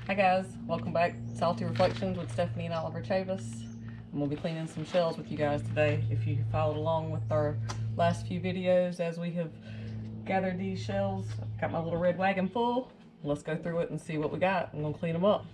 Hi guys, welcome back to Salty Reflections with Stephanie and Oliver Chavis. And we'll be cleaning some shells with you guys today. If you followed along with our last few videos as we have gathered these shells, I've got my little red wagon full. Let's go through it and see what we got, and we'll clean them up.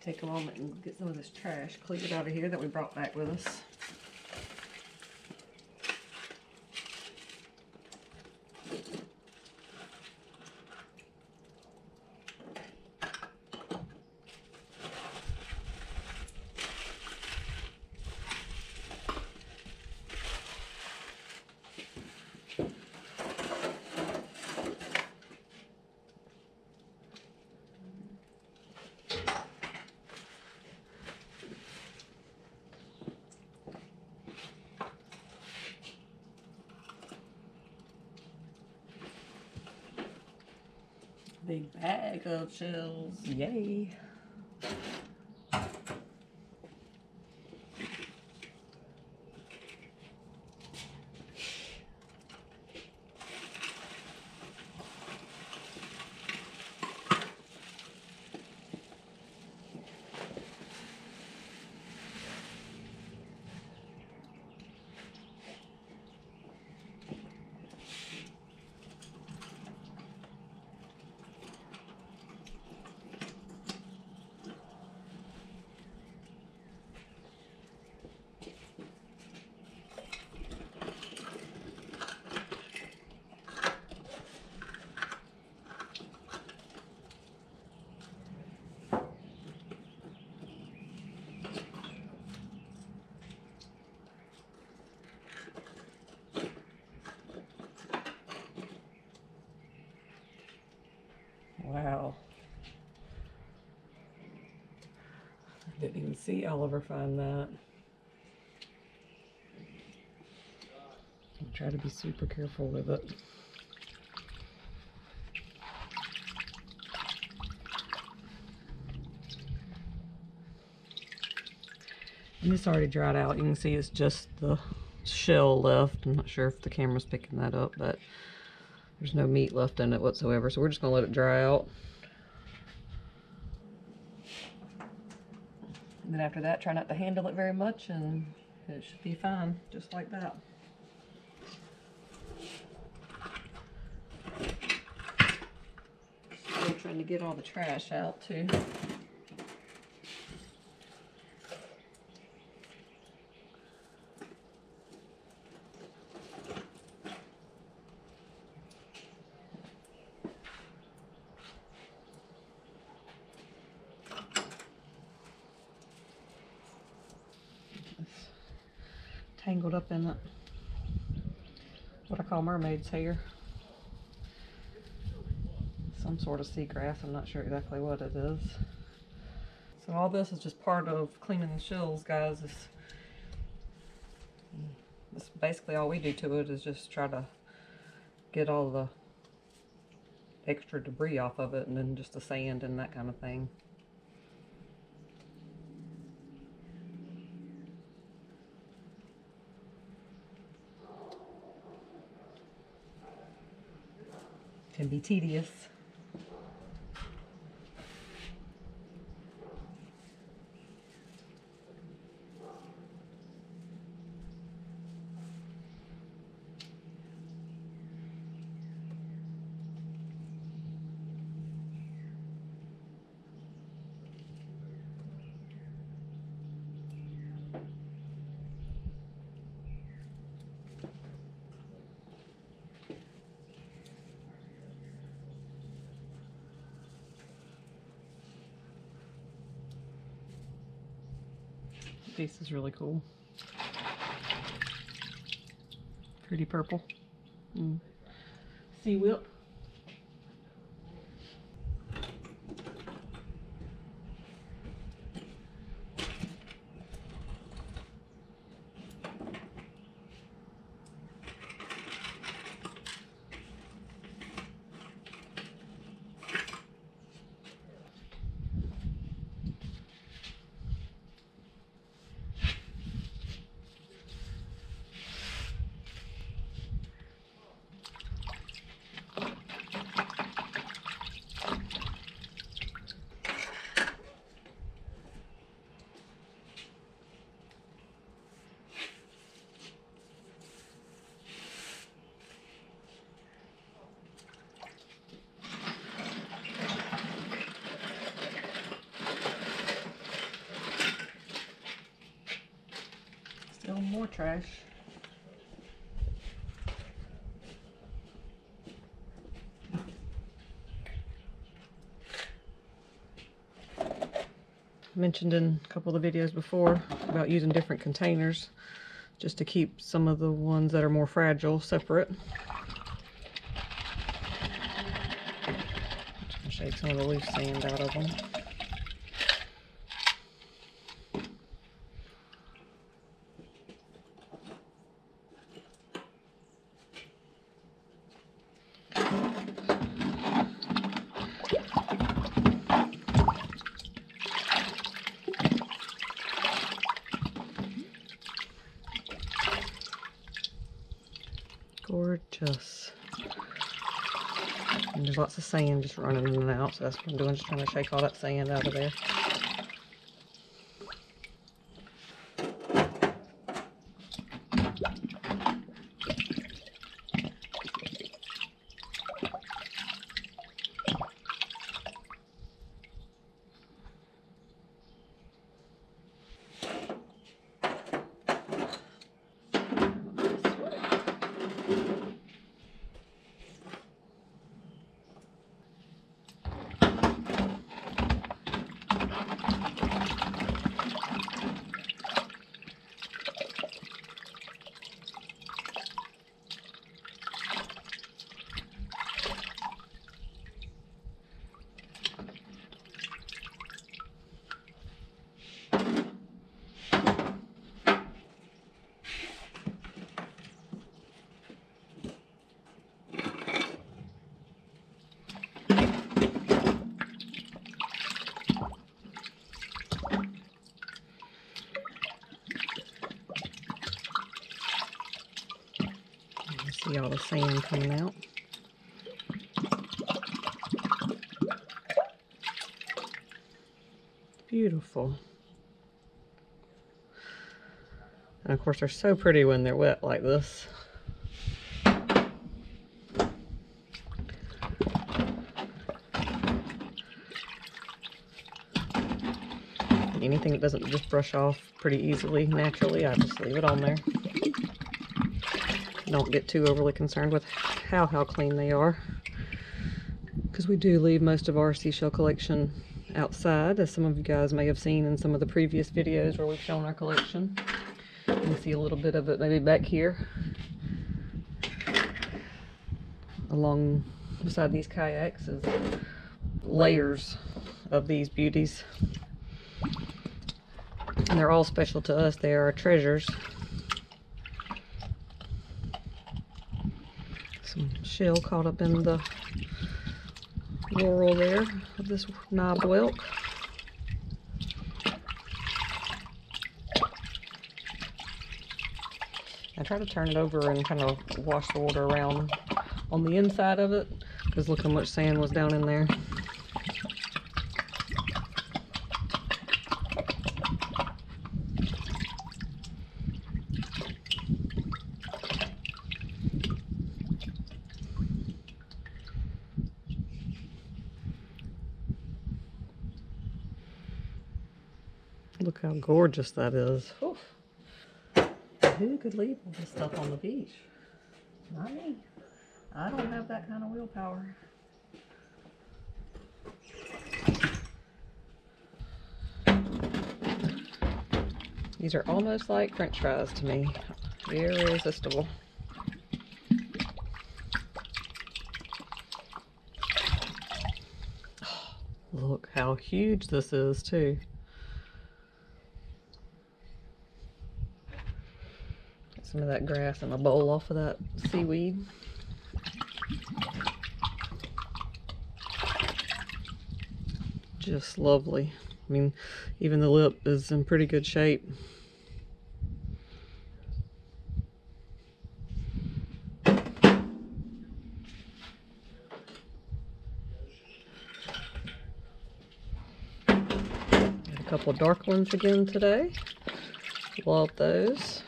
Take a moment and get some of this trash cleared out of here that we brought back with us. Big bag of shells, yay! Wow. I didn't even see Oliver find that. I'll try to be super careful with it. And it's already dried out. You can see it's just the shell left. I'm not sure if the camera's picking that up, but there's no meat left in it whatsoever. So we're just gonna let it dry out. And then after that, try not to handle it very much and it should be fine, just like that. Still trying to get all the trash out too. Tangled up in it. What I call mermaid's hair. Some sort of seagrass, I'm not sure exactly what it is. So all this is just part of cleaning the shells, guys. This basically all we do to it is just try to get all the extra debris off of it, and then just the sand and that kind of thing. Can be tedious. This is really cool. Pretty purple. Sea whip. Still more trash. Mentioned in a couple of the videos before about using different containers just to keep some of the ones that are more fragile separate. Just gonna shake some of the loose sand out of them. Gorgeous. And there's lots of sand just running in and out, so that's what I'm doing, just trying to shake all that sand out of there. See all the sand coming out. Beautiful. And of course they're so pretty when they're wet like this. Anything that doesn't just brush off pretty easily, naturally, I just leave it on there. Don't get too overly concerned with how clean they are, because we do leave most of our seashell collection outside, as some of you guys may have seen in some of the previous videos where we've shown our collection. You can see a little bit of it maybe back here along beside these kayaks is layers of these beauties. And they're all special to us. They are our treasures. Some shell caught up in the whorl there of this knobbed whelk. I try to turn it over and kind of wash the water around on the inside of it, because look how much sand was down in there. Look how gorgeous that is. Oof. Who could leave all this stuff on the beach? Not me. I don't have that kind of willpower. These are almost like French fries to me. Irresistible. Look how huge this is too. Some of that grass in my bowl off of that seaweed. Just lovely. I mean, even the lip is in pretty good shape. Got a couple dark ones again today. Love those.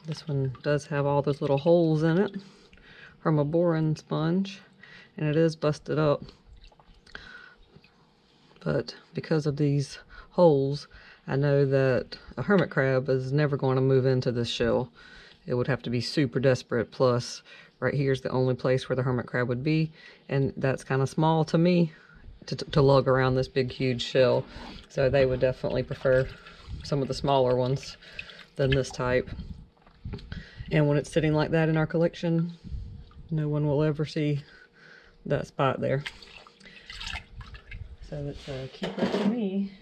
This one does have all those little holes in it from a boring sponge, and it is busted up. But because of these holes, I know that a hermit crab is never going to move into this shell. It would have to be super desperate. Plus, right here's the only place where the hermit crab would be, and that's kind of small to me to lug around this big, huge shell. So they would definitely prefer some of the smaller ones than this type. And when it's sitting like that in our collection, no one will ever see that spot there. So it's a keeper for me.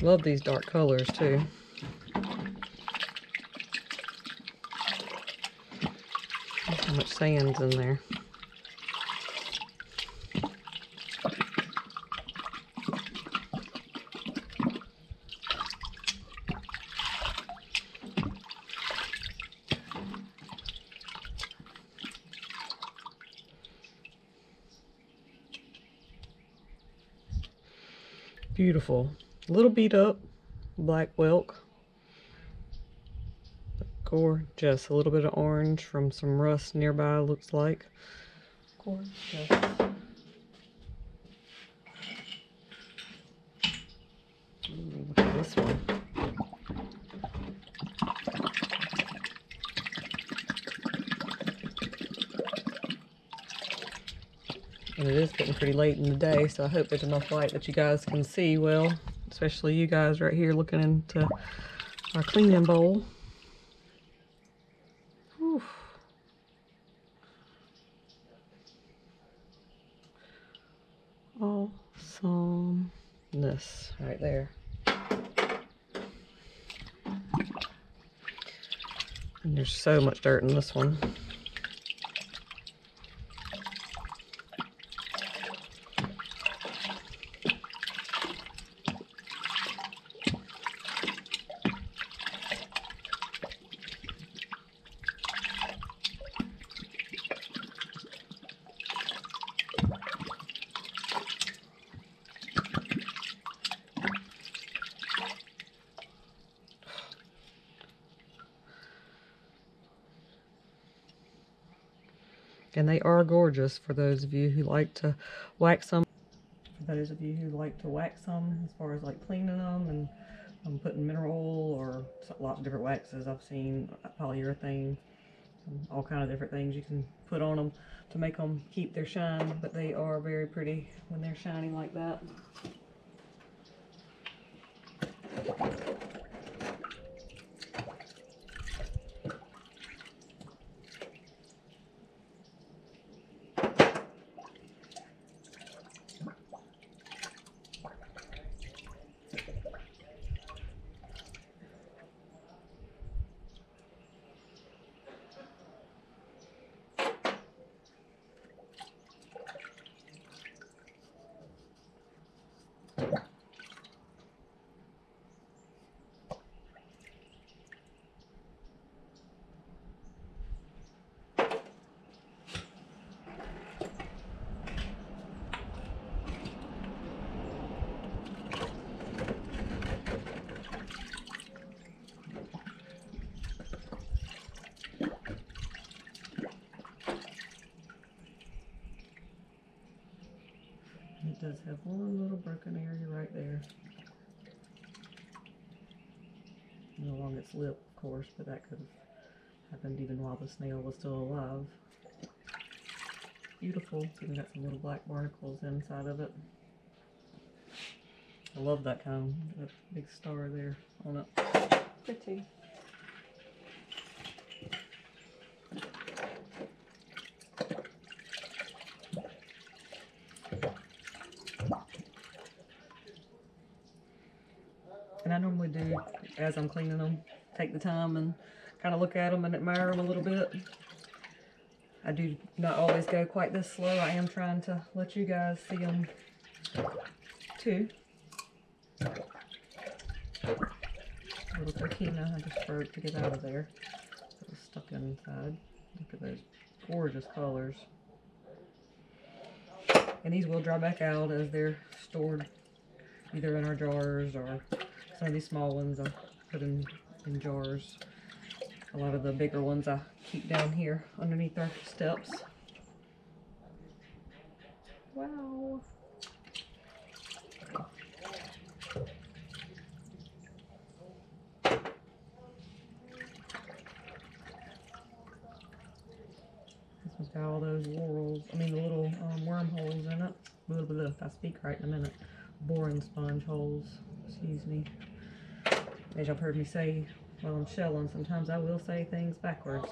Love these dark colors too. Look how much sand's in there. Beautiful. A little beat up black whelk. Gorgeous. A little bit of orange from some rust nearby, looks like. Gorgeous. Ooh, look at this one. And it is getting pretty late in the day, so I hope there's enough light that you guys can see well, especially you guys right here looking into our cleaning bowl. Whew. Awesomeness right there. And there's so much dirt in this one. And they are gorgeous for those of you who like to wax them. For those of you who like to wax them, as far as like cleaning them and putting mineral oil or a lot of different waxes I've seen, polyurethane, all kind of different things you can put on them to make them keep their shine. But they are very pretty when they're shiny like that. It does have one little broken area right there. And along its lip, of course, but that could have happened even while the snail was still alive. Beautiful. It's even got some little black barnacles inside of it. I love that kind of that big star there on it. Pretty. And I normally do, as I'm cleaning them, take the time and kind of look at them and admire them a little bit. I do not always go quite this slow. I am trying to let you guys see them too. A little coquina, I just broke to get out of there. It was stuck inside. Look at those gorgeous colors. And these will dry back out as they're stored either in our jars, or some of these small ones I put in jars. A lot of the bigger ones I keep down here underneath our steps. Wow. This one's got all those whorls, I mean the little wormholes in it. Blah, blah, blah, if I speak right in a minute. Boring sponge holes, excuse me. As y'all heard me say while I'm shelling, sometimes I will say things backwards.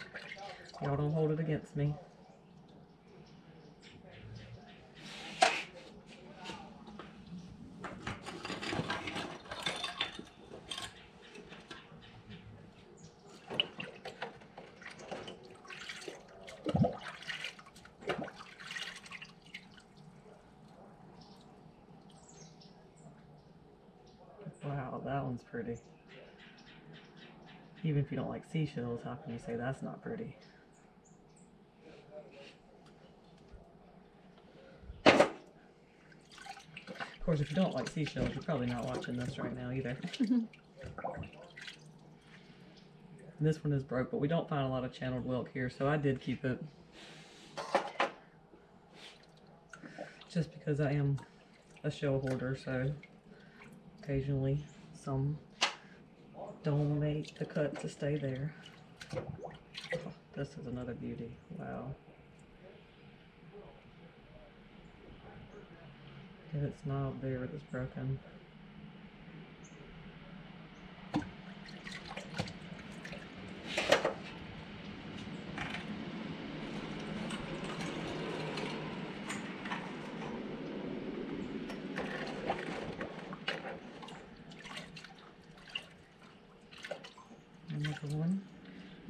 Y'all don't hold it against me. Wow, that one's pretty. Even if you don't like seashells, how can you say that's not pretty? Of course, if you don't like seashells, you're probably not watching this right now either. This one is broke, but we don't find a lot of channeled whelk here, so I did keep it. Just because I am a shell hoarder, so occasionally some don't make the cut to stay there. Oh, this is another beauty. Wow. And it's not there, it's broken. Another one.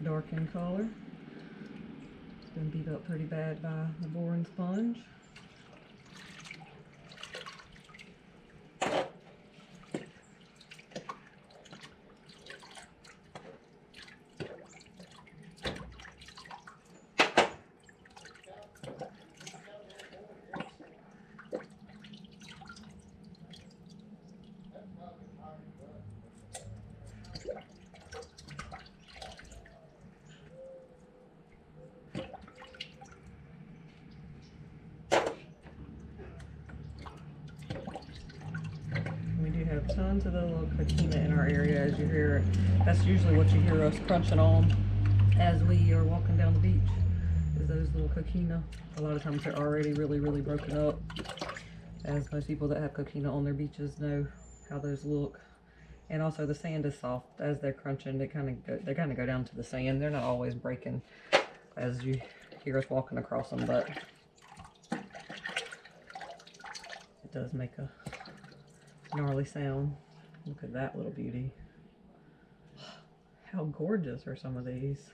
dark in color. It's been beat up pretty bad by the boring sponge. We do have tons of the little coquina in our area, as you hear it. That's usually what you hear us crunching on as we are walking down the beach, is those little coquina. A lot of times they're already really broken up, as most people that have coquina on their beaches know how those look. And also the sand is soft. As they're crunching, they kind of go down to the sand. They're not always breaking as you hear us walking across them, but it does make a gnarly sound. Look at that little beauty. How gorgeous are some of these?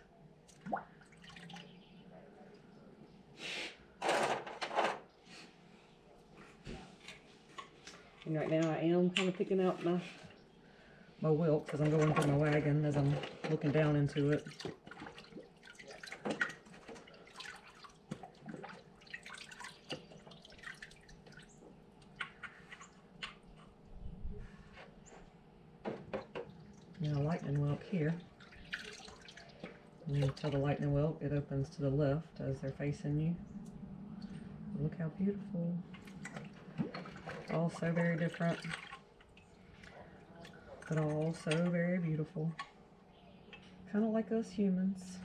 And right now I am kind of picking out my whelk because I'm going through my wagon as I'm looking down into it. Now lightning whelk here. And you tell the lightning whelk it opens to the left as they're facing you. Look how beautiful. All so very different, but all so very beautiful. Kind of like us humans.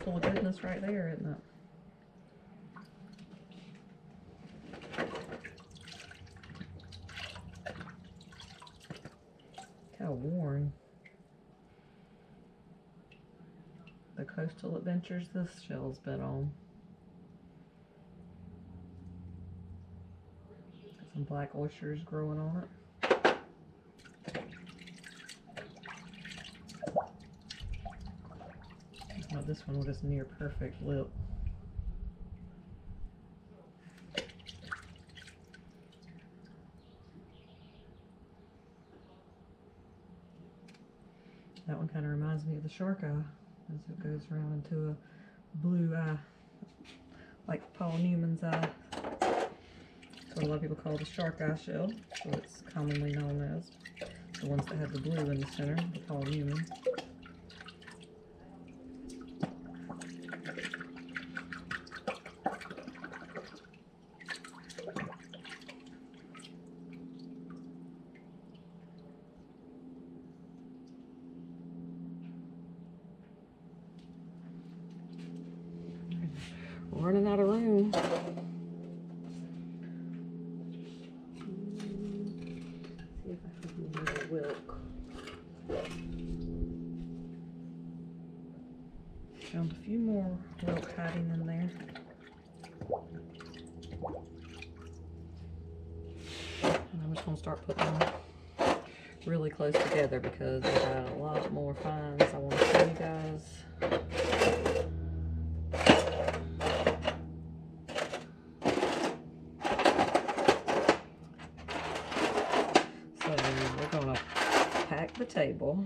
Full of goodness right there, isn't it? How worn. The coastal adventures this shell's been on. Got some black oysters growing on it. This one with this near perfect lip. That one kind of reminds me of the shark eye as it goes around into a blue eye, like Paul Newman's eye. That's what a lot of people call the shark eye shell, so it's commonly known as. The ones that have the blue in the center, the Paul Newman. Running out of room. See if I can move a whelk. Found a few more whelk hiding in there. And I'm just going to start putting them really close together because I got a lot more finds I want to show you guys. The table.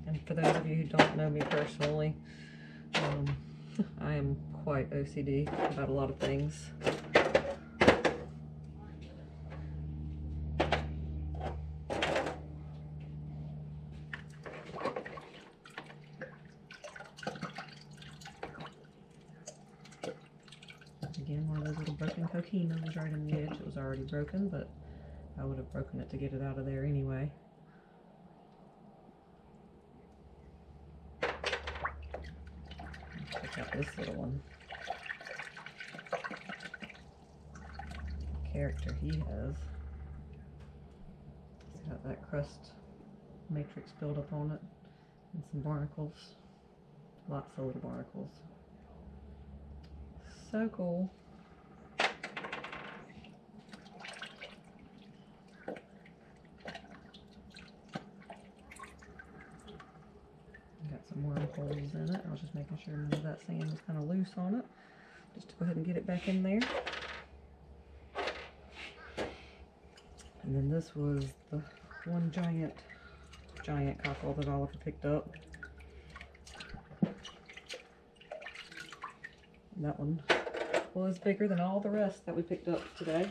And for those of you who don't know me personally, I am quite OCD about a lot of things. broken coquina was right in the edge. It was already broken, but I would have broken it to get it out of there anyway. Check out this little one. The character he has. It's got that crust matrix buildup on it and some barnacles. Lots of little barnacles. So cool. Got some worm holes in it. I was just making sure none of that sand was kind of loose on it. Just to go ahead and get it back in there. And then this was the one giant cockle that Oliver picked up. And that one was bigger than all the rest that we picked up today.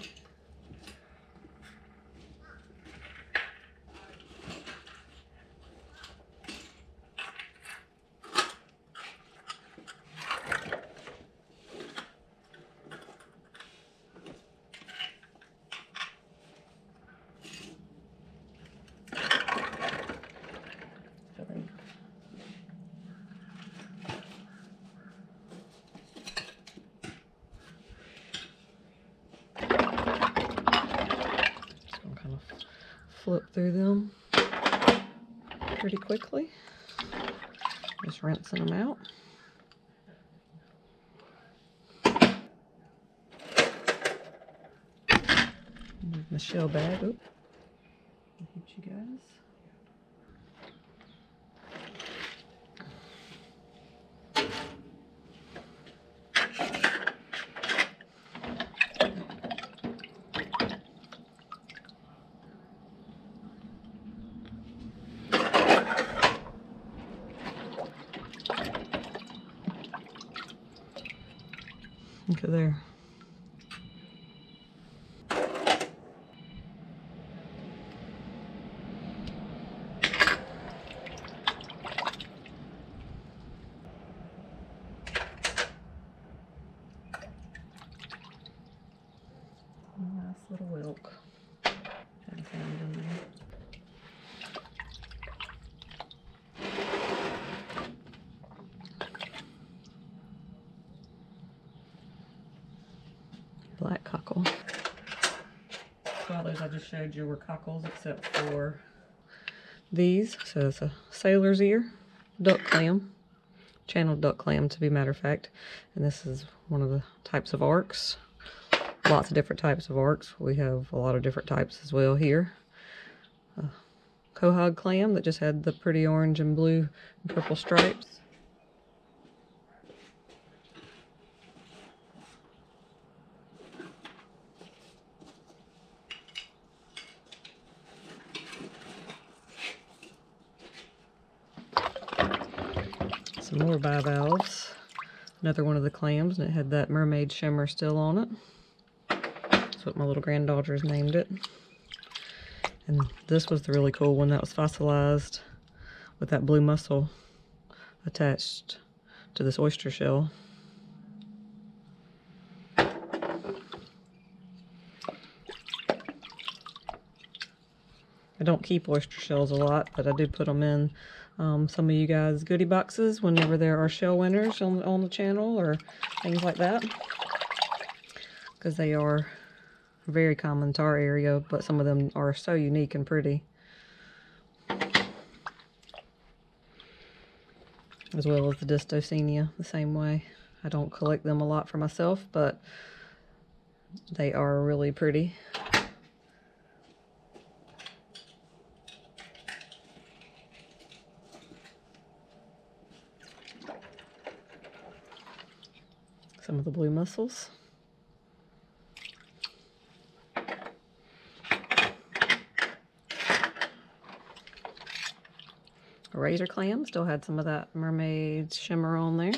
Flip through them pretty quickly, just rinsing them out. Move my shell bag. Oop. I'll hit you guys. Look at there. Nice little whelk. Had a sound in there. Black cockle. So all those I just showed you were cockles except for these. So it's a sailor's ear duck clam, channeled duck clam to be matter of fact. And this is one of the types of arcs. Lots of different types of arcs. We have a lot of different types as well here. Quahog clam that just had the pretty orange and blue and purple stripes. Some more bivalves. Another one of the clams, and it had that mermaid shimmer still on it. That's what my little granddaughters named it. And this was the really cool one that was fossilized with that blue mussel attached to this oyster shell. I don't keep oyster shells a lot, but I do put them in some of you guys' goodie boxes whenever there are shell winners on the channel or things like that, because they are very common to our area, but some of them are so unique and pretty. As well as the Distocenia, the same way. I don't collect them a lot for myself, but they are really pretty. Some of the blue mussels. A razor clam, still had some of that mermaid shimmer on there.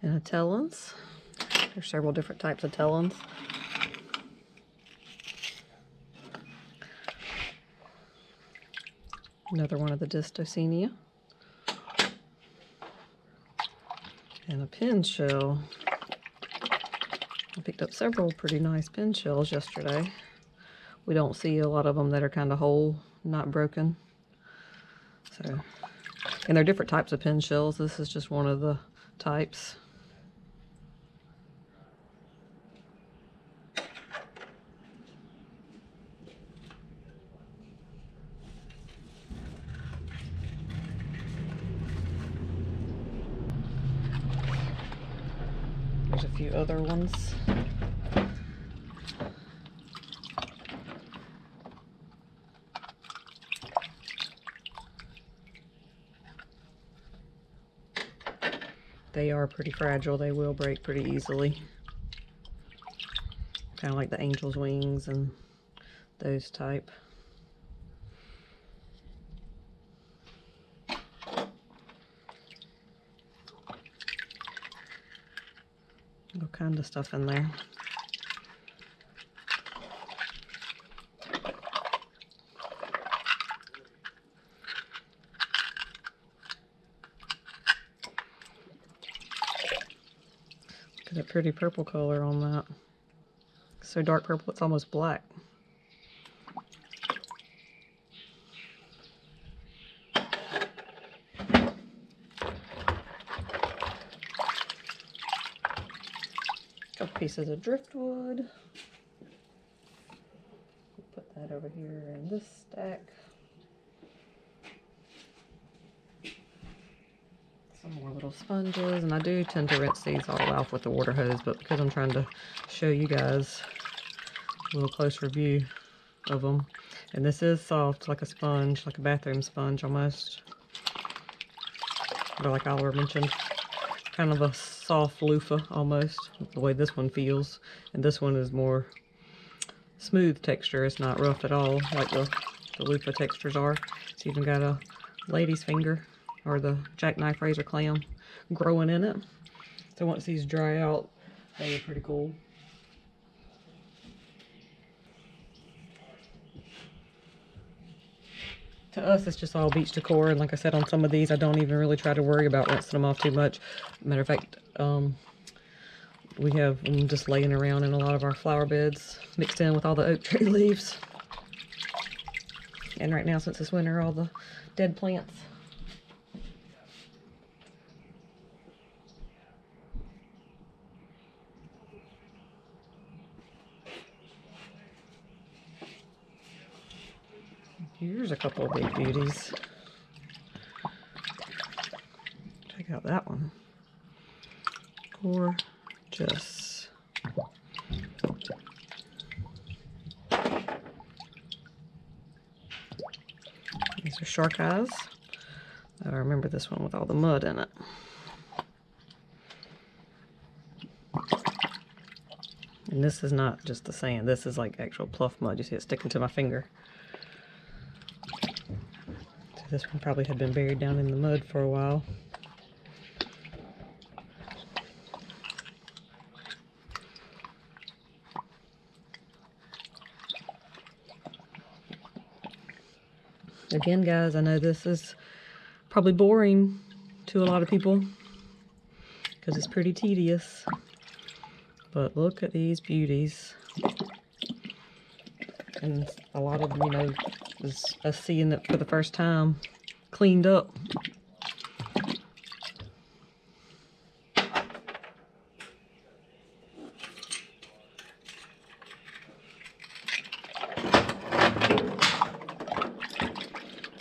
And Atellans. There's several different types of Atellans. Another one of the Distocenia. And a pin shell. I picked up several pretty nice pin shells yesterday. We don't see a lot of them that are kind of whole, not broken. So, and they're different types of pin shells. This is just one of the types. There's a few other ones. They are pretty fragile. They will break pretty easily. Kind of like the angel's wings and those type. All kind of stuff in there. Look at that pretty purple color on that. So dark purple, it's almost black. Couple pieces of driftwood. Put that over here in this stack. Some more little sponges, and I do tend to rinse these all off with the water hose, but because I'm trying to show you guys a little closer view of them. And this is soft, like a sponge, like a bathroom sponge almost. But like Oliver mentioned, kind of a soft loofah almost, the way this one feels. And this one is more smooth texture. It's not rough at all like the loofah textures are. It's even got a lady's finger or the jackknife razor clam growing in it. So once these dry out, they are pretty cool. To us, it's just all beach decor, and like I said, on some of these, I don't even really try to worry about rinsing them off too much. Matter of fact, we have them just laying around in a lot of our flower beds, mixed in with all the oak tree leaves. And right now, since it's winter, all the dead plants. Here's a couple of big beauties. Check out that one. Gorgeous. These are shark eyes. I remember this one with all the mud in it. And this is not just the sand. This is like actual pluff mud. You see it sticking to my finger. This one probably had been buried down in the mud for a while. Again, guys, I know this is probably boring to a lot of people because it's pretty tedious. But look at these beauties. And a lot of them, you know, is us seeing it for the first time cleaned up.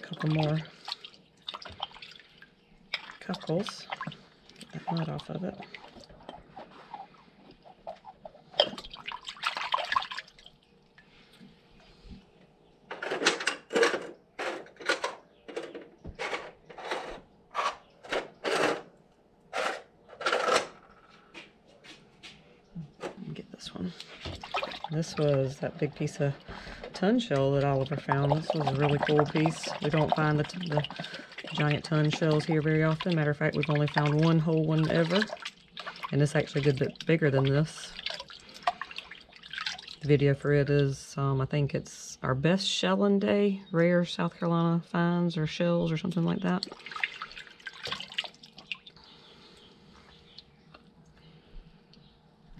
Couple more couples. Get that mud off of it. This was that big piece of ton shell that Oliver found. This was a really cool piece. We don't find the giant ton shells here very often. Matter of fact, we've only found one whole one ever. And it's actually a good bit bigger than this. The video for it is, I think it's our best shelling day. Rare South Carolina finds or shells or something like that.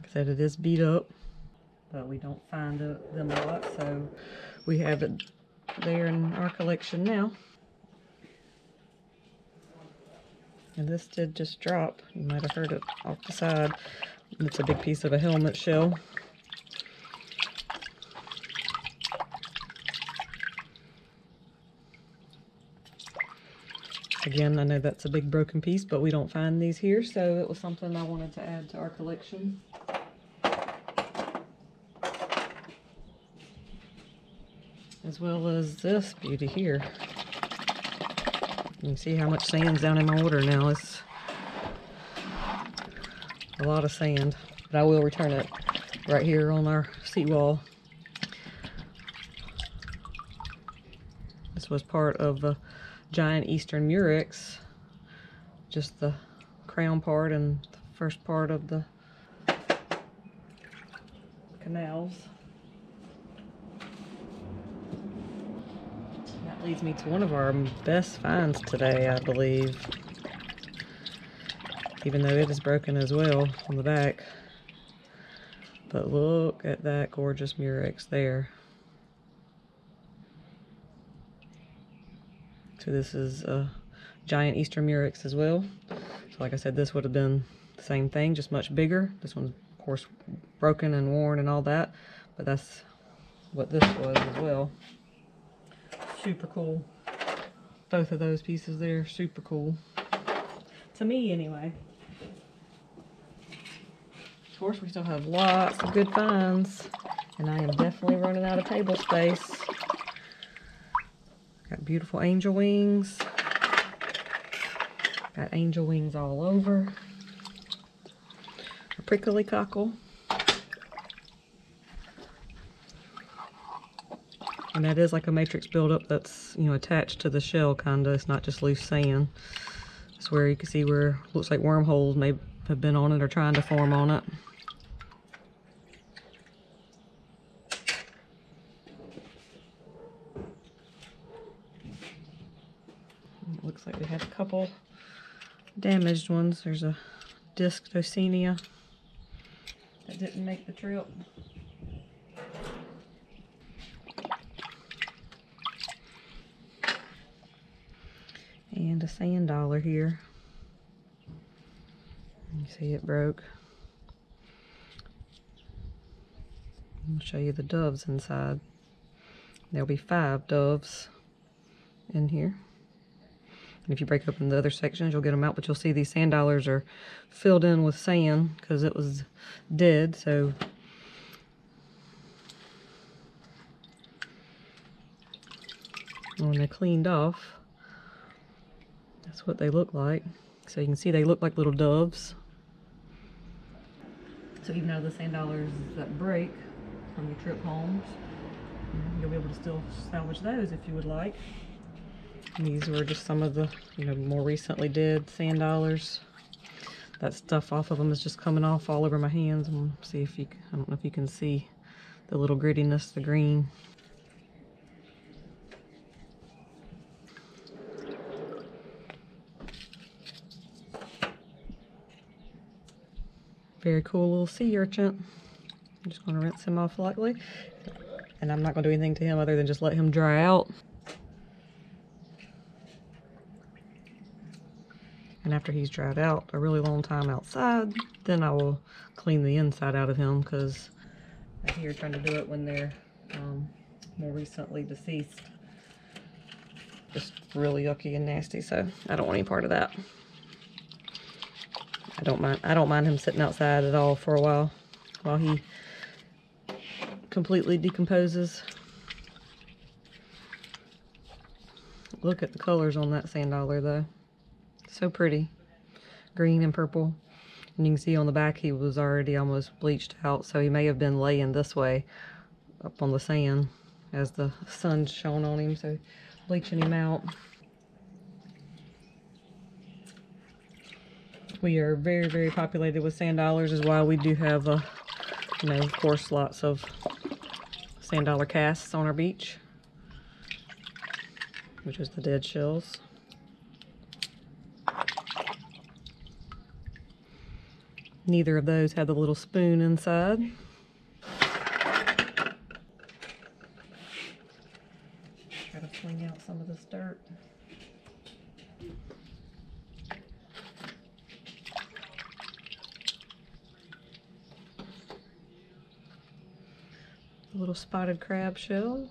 I said, it is beat up, but we don't find them a lot, so we have it there in our collection now. And this did just drop. You might have heard it off the side. It's a big piece of a helmet shell. Again, I know that's a big broken piece, but we don't find these here, so it was something I wanted to add to our collection. As well as this beauty here. You can see how much sand's down in my water now. It's a lot of sand, but I will return it right here on our seawall. This was part of a giant eastern murex, just the crown part and the first part of the canals. That leads me to one of our best finds today, I believe, even though it is broken as well on the back. But look at that gorgeous murex there. So this is a giant eastern murex as well. So like I said, this would have been the same thing, just much bigger. This one's of course broken and worn and all that, but that's what this was as well. Super cool. Both of those pieces there, super cool. To me anyway. Of course we still have lots of good finds, and I am definitely running out of table space. Got beautiful angel wings. Got angel wings all over. A prickly cockle. And that is like a matrix buildup that's, you know, attached to the shell kinda. It's not just loose sand. It's where you can see where looks like wormholes may have been on it or trying to form on it. It looks like we had a couple damaged ones. There's a disc Docinia that didn't make the trip. And a sand dollar here. You see it broke. I'll show you the doves inside. There'll be 5 doves in here. And if you break open the other sections, you'll get them out, but you'll see these sand dollars are filled in with sand because it was dead, so when they're cleaned off, that's what they look like. So you can see they look like little doves. So even out of the sand dollars that break from your trip homes, you'll be able to still salvage those if you would like. And these were just some of the, you know, more recently dead sand dollars. That stuff off of them is just coming off all over my hands. And see if you, I don't know if you can see the little grittiness, the green. Very cool little sea urchin. I'm just going to rinse him off lightly. And I'm not going to do anything to him other than just let him dry out. And after he's dried out a really long time outside, then I will clean the inside out of him, because I hear trying to do it when they're more recently deceased. Just really yucky and nasty, so I don't want any part of that. I don't mind him sitting outside at all for a while he completely decomposes. Look at the colors on that sand dollar though. So pretty. Green and purple. And you can see on the back he was already almost bleached out, so he may have been laying this way up on the sand as the sun shone on him, so bleaching him out. We are very, very populated with sand dollars, is why we do have, you know, of course, lots of sand dollar casts on our beach, which is the dead shells. Neither of those had the little spoon inside. Try to fling out some of this dirt. A little spotted crab shell.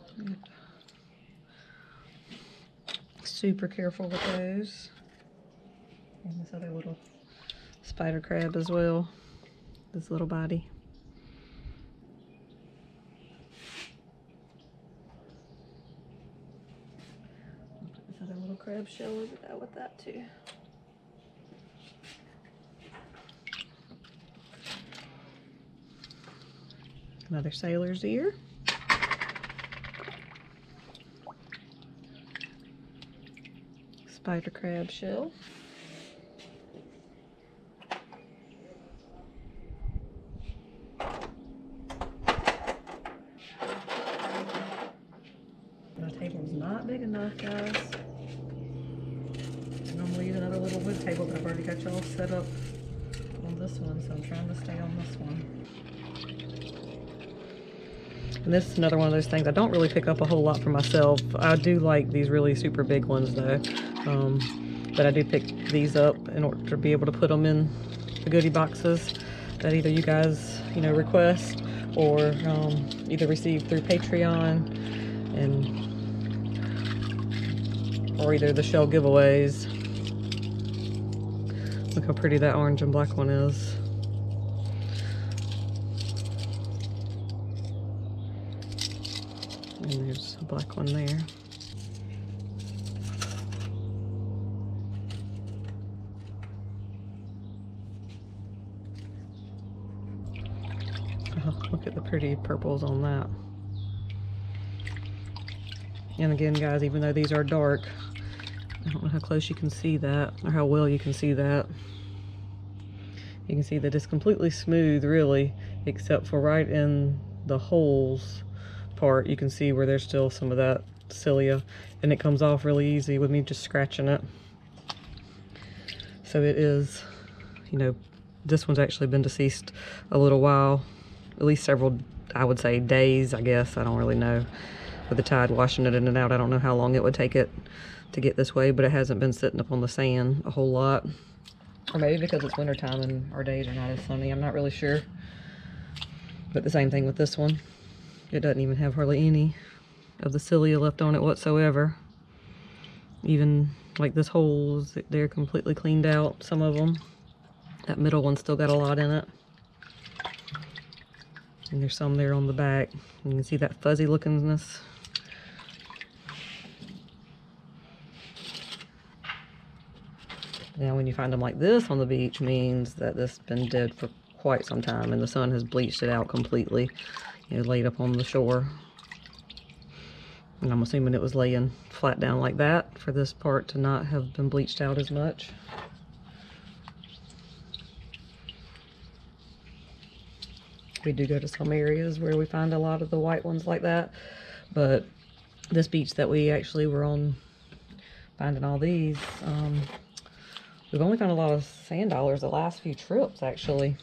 Super careful with those. And this other little spider crab as well. This little body. Put this other little crab shell over there with that too. Another sailor's ear. Spider crab shell. My table's not big enough, guys. I normally use another little wood table, but I've already got y'all set up on this one, so I'm trying to stay on this one. And this is another one of those things I don't really pick up a whole lot for myself. I do like these really super big ones though. But I do pick these up in order to be able to put them in the goodie boxes that either you guys, you know, request or either receive through Patreon or either the shell giveaways. Look how pretty that orange and black one is. And there's a black one there. Oh, look at the pretty purples on that. And again, guys, even though these are dark, I don't know how close you can see that or how well you can see that. You can see that it's completely smooth, really, except for right in the holes part. You can see where there's still some of that cilia, and it comes off really easy with me just scratching it. So it is, you know, this one's actually been deceased a little while, at least several, I would say, days, I guess. I don't really know. With the tide washing it in and out, I don't know how long it would take it to get this way, but it hasn't been sitting up on the sand a whole lot. Or maybe because it's wintertime and our days are not as sunny, I'm not really sure. But the same thing with this one. It doesn't even have hardly any of the cilia left on it whatsoever. Even like this holes, they're completely cleaned out, some of them. That middle one's still got a lot in it. And there's some there on the back. You can see that fuzzy lookingness. Now when you find them like this on the beach, means that this has been dead for quite some time and the sun has bleached it out completely. You know, laid up on the shore. And I'm assuming it was laying flat down like that for this part to not have been bleached out as much. We do go to some areas where we find a lot of the white ones like that, but this beach that we actually were on finding all these, we've only found a lot of sand dollars the last few trips, actually.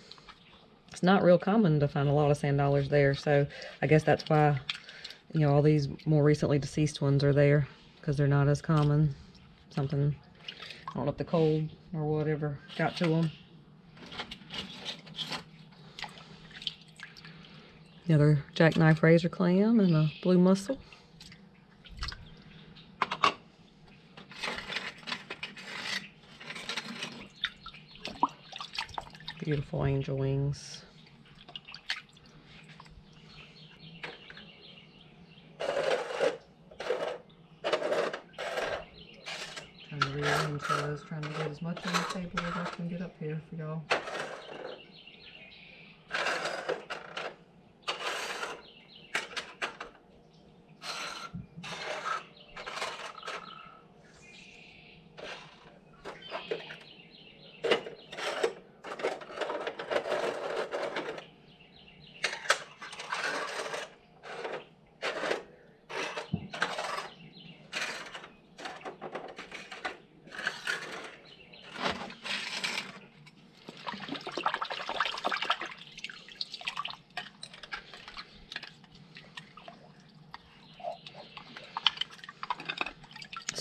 It's not real common to find a lot of sand dollars there, so I guess that's why, you know, all these more recently deceased ones are there, because they're not as common. Something, I don't know if the cold or whatever got to them. The other jackknife razor clam and a blue mussel. Beautiful angel wings. Trying to rearrange those, trying to get as much on the table as I can get up here for y'all.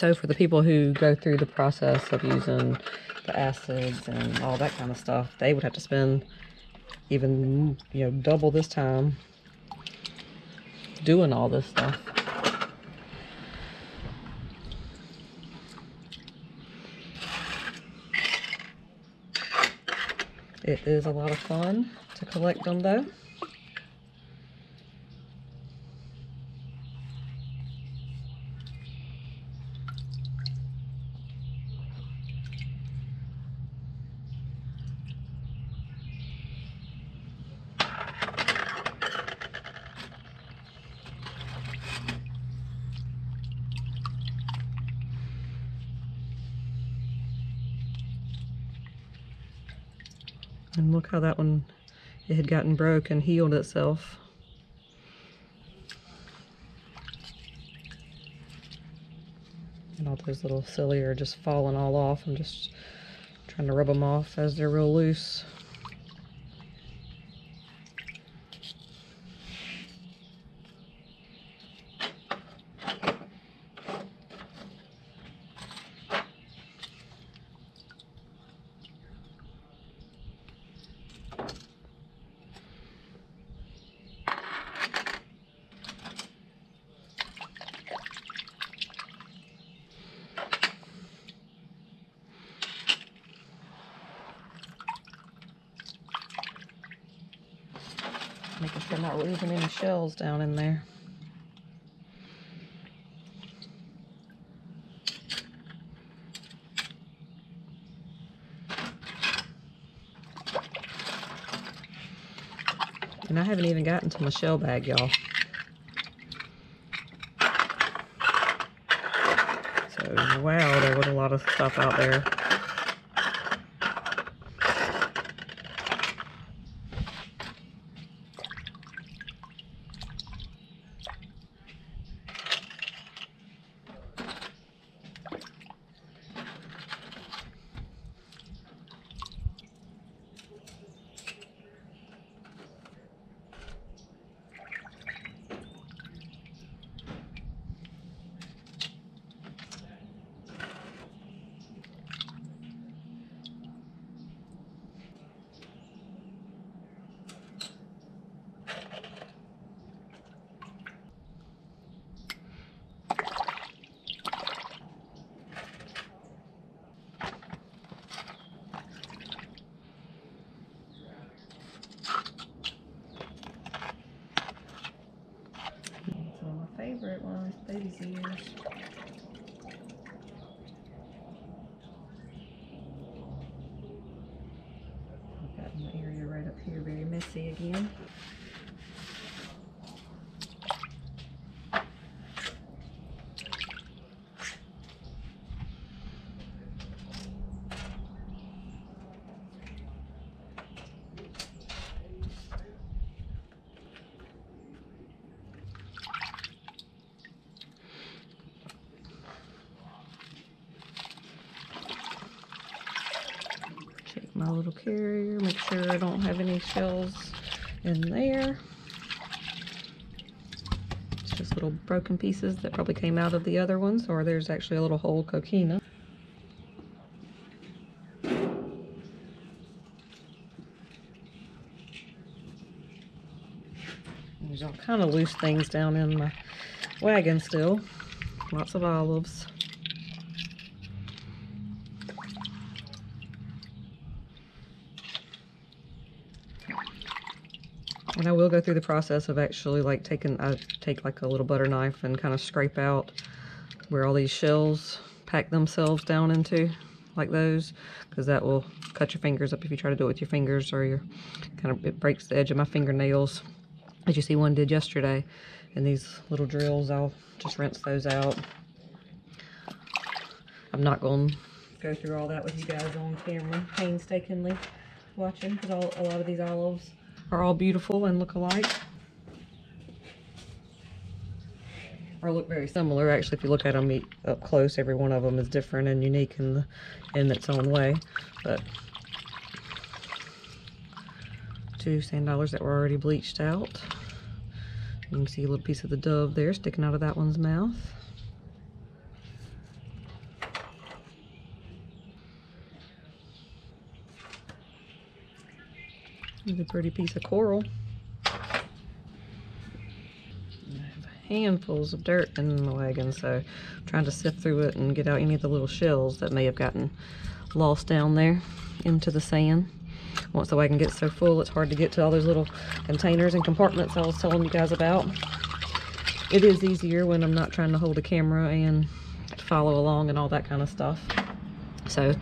So for the people who go through the process of using the acids and all that kind of stuff, they would have to spend even, you know, double this time doing all this stuff. It is a lot of fun to collect them though. And look how that one, it had gotten broke and healed itself. And all those little cilia are just falling all off. I'm just trying to rub them off as they're real loose. Making sure I'm not losing any shells down in there. And I haven't even gotten to my shell bag, y'all. So, wow, there was a lot of stuff out there. Favorite ones, baby's ears. I've got my area right up here very messy again. My little carrier, make sure I don't have any shells in there. It's just little broken pieces that probably came out of the other ones, or there's actually a little whole coquina. There's all kind of loose things down in my wagon still. Lots of olives. And I will go through the process of actually like I take like a little butter knife and kind of scrape out where all these shells pack themselves down into, like those, because that will cut your fingers up if you try to do it with your fingers, or your it breaks the edge of my fingernails, as you see one did yesterday. And these little drills, I'll just rinse those out. I'm not going to go through all that with you guys on camera, painstakingly watching, because a lot of these olives are all beautiful and look alike, or look very similar. Actually, if you look at them up close, every one of them is different and unique in its own way. But 2 sand dollars that were already bleached out. You can see a little piece of the dove there sticking out of that one's mouth. Here's a pretty piece of coral. Handfuls of dirt in my wagon, so I'm trying to sift through it and get out any of the little shells that may have gotten lost down there into the sand. Once the wagon gets so full, it's hard to get to all those little containers and compartments I was telling you guys about. It is easier when I'm not trying to hold a camera and follow along and all that kind of stuff. So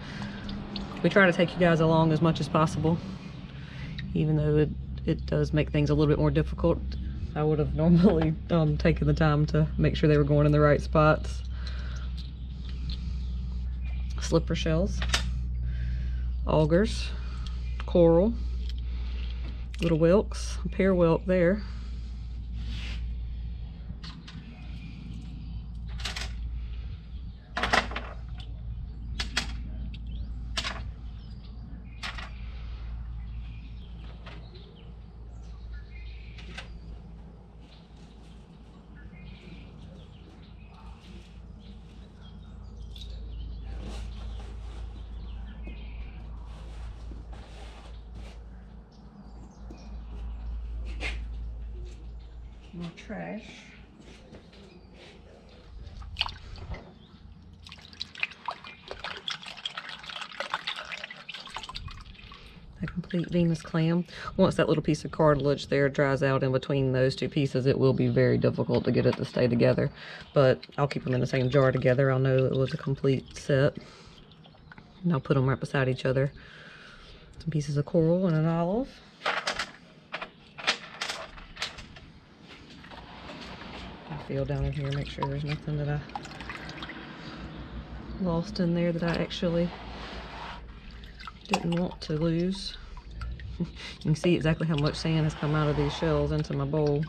we try to take you guys along as much as possible, even though it does make things a little bit more difficult. I would have normally taken the time to make sure they were going in the right spots. Slipper shells, augers, coral, little whelks, a pear whelk there. More trash. A complete Venus clam. Once that little piece of cartilage there dries out in between those two pieces, it will be very difficult to get it to stay together. But I'll keep them in the same jar together. I'll know it was a complete set. And I'll put them right beside each other. Some pieces of coral and an olive. Feel down in here, make sure there's nothing that I lost in there that I actually didn't want to lose. You can see exactly how much sand has come out of these shells into my bowl.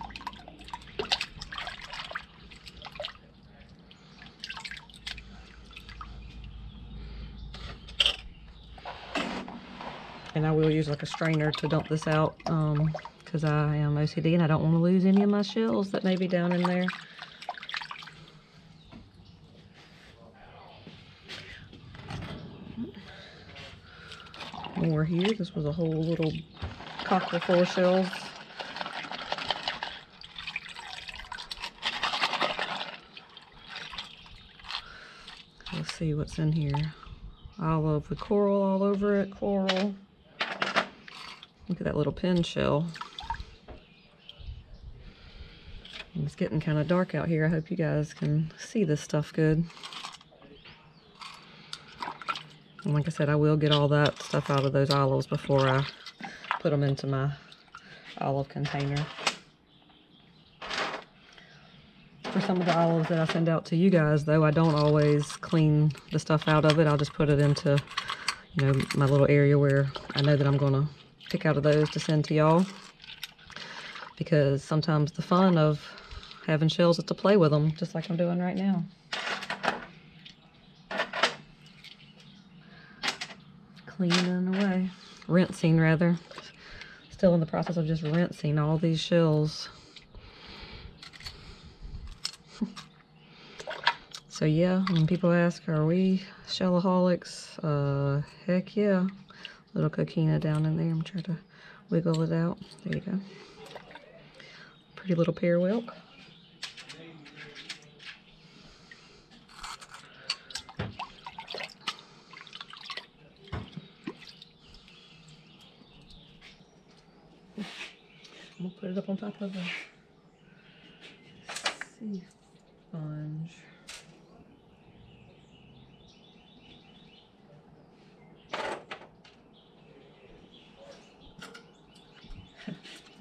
And I will use like a strainer to dump this out because I am OCD and I don't want to lose any of my shells that may be down in there. More here. This was a whole little copper full of shells. Let's see what's in here. Olive with coral all over it. Coral. Look at that little pin shell. It's getting kind of dark out here. I hope you guys can see this stuff good. And like I said, I will get all that stuff out of those olives before I put them into my olive container. For some of the olives that I send out to you guys, though, I don't always clean the stuff out of it. I'll just put it into, you know, my little area where I know that I'm going to pick out of those to send to y'all. Because sometimes the fun of having shells is to play with them, just like I'm doing right now. Cleaning away. Rinsing, rather. Still in the process of just rinsing all these shells. So yeah, when people ask, are we shellaholics? Heck yeah. Little coquina down in there. I'm trying to wiggle it out. There you go. Pretty little pear whelk. I'm gonna put it up on top of a sea sponge.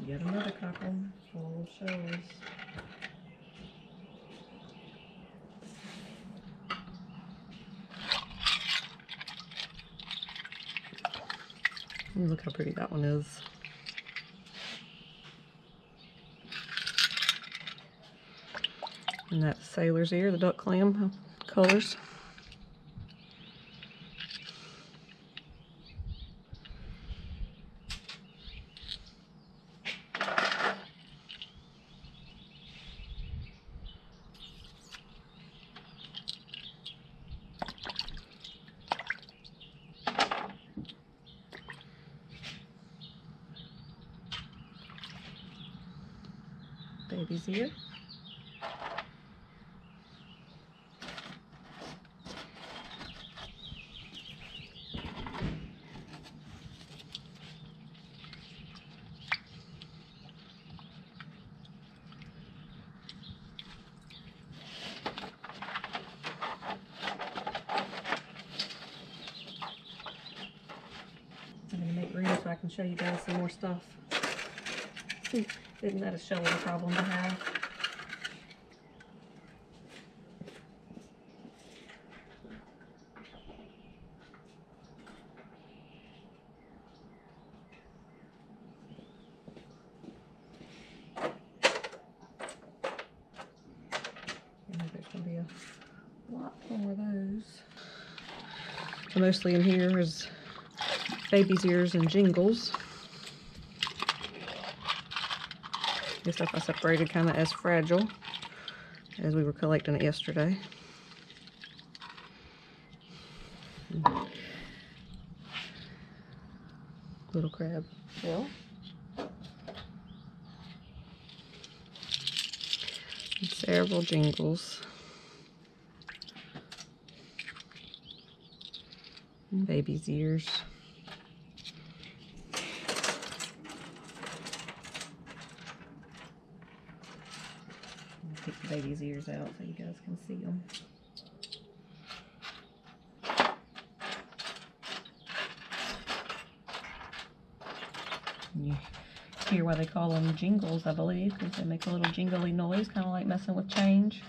Yet another couple full of shells. Ooh, look how pretty that one is. And that sailor's ear, the duck clam colors. Babies here. I'm gonna make room so I can show you guys some more stuff. Isn't that a shoveling problem to have? There's gonna be a lot more of those. So mostly in here is baby's ears and jingles. This stuff I separated kind of as fragile as we were collecting it yesterday. Little crab shell. And several jingles. And baby's ears. Take the baby's ears out so you guys can see them. You hear why they call them jingles, I believe, because they make a little jingly noise, kind of like messing with change.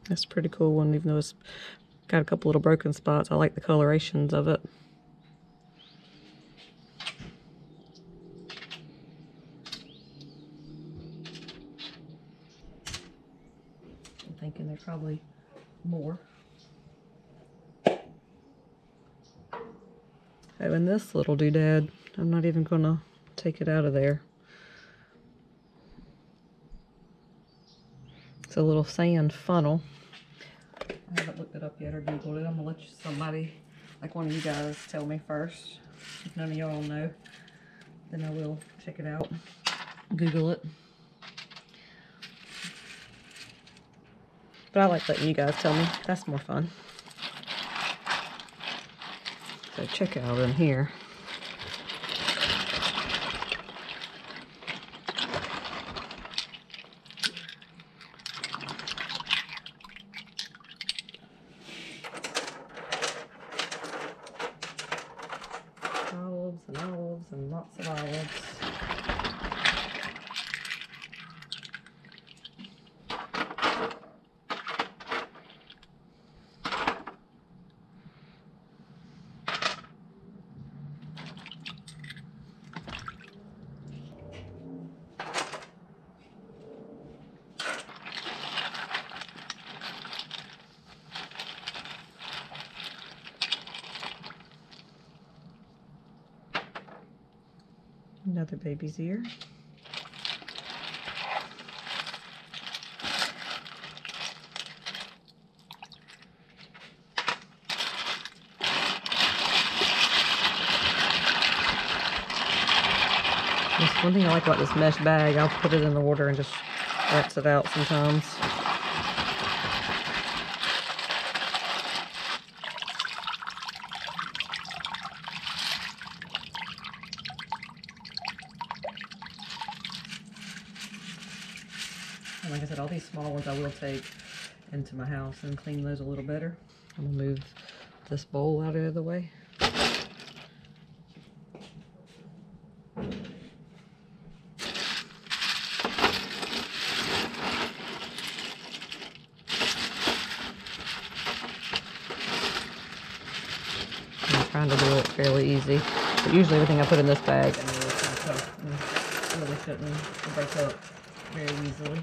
That's a pretty cool one, even though it's got a couple little broken spots. I like the colorations of it. I'm thinking there's probably more. Oh, and this little doodad, I'm not even gonna take it out of there. It's a little sand funnel. I haven't looked it up yet or Googled it. I'm gonna let somebody, like one of you guys, tell me first. If none of y'all know, then I will check it out, Google it. But I like letting you guys tell me. That's more fun. So check out in here. Olives and lots of olives. Another baby's ear. That's one thing I like about this mesh bag. I'll put it in the water and just rinse it out sometimes. And like I said, all these small ones I will take into my house and clean those a little better. I'm gonna move this bowl out of the way. Trying to do it fairly easy, but usually everything I put in this bag really shouldn't break up very easily.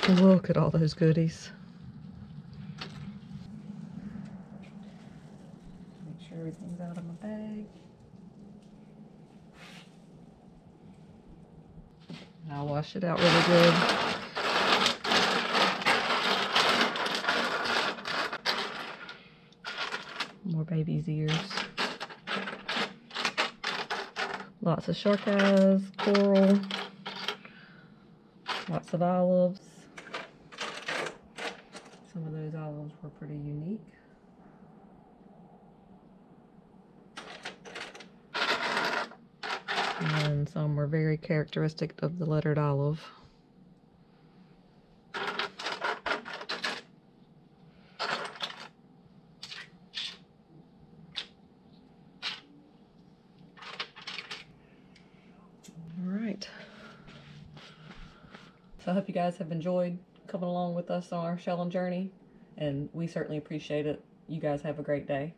Look at all those goodies. sure everything's out of my bag. I'll wash it out really good. More baby's ears. Lots of shark eyes, coral, lots of olives. Some of those olives were pretty unique. And some were very characteristic of the lettered olive. Alright. So I hope you guys have enjoyed coming along with us on our shelling journey, and we certainly appreciate it. You guys have a great day.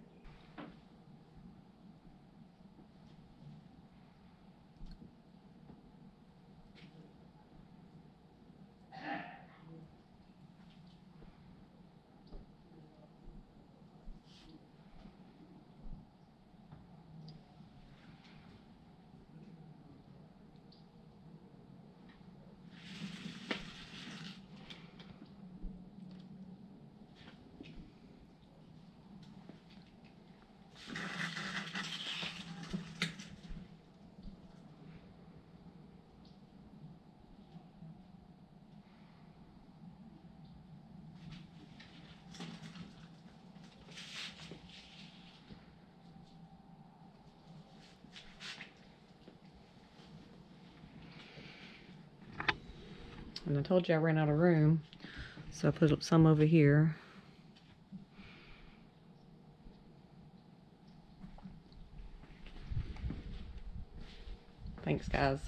And I told you I ran out of room, so I put some over here. Thanks, guys.